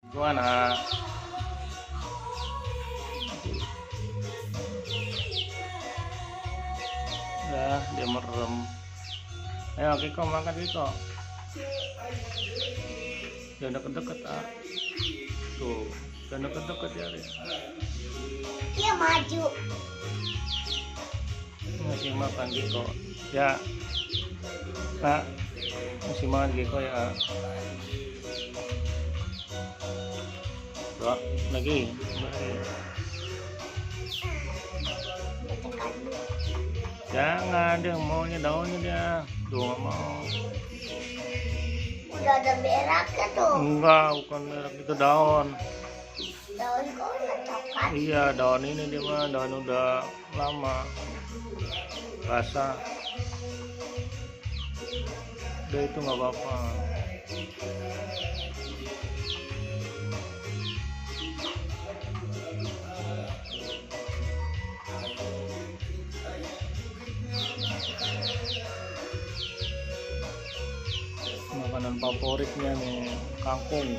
Gimana? Ya, dia merem. Ayo Kiko makan Kiko. Jangan deket-deket ah. Tuh, jangan deket-deket ya. Dia maju. Masih makan Kiko. Ya. Pak, masih makan Kiko ya. Tuh, lagi. Jangan, dia maunya daunnya dia. Tuh nggak mau. Udah ada beraknya tuh. Enggak, bukan merek itu daun. Daun kok udah coklat. Iya, daun ini dia mah daun udah lama. Rasa. Udah itu nggak apa-apa. Makanan favoritnya nih kangkung.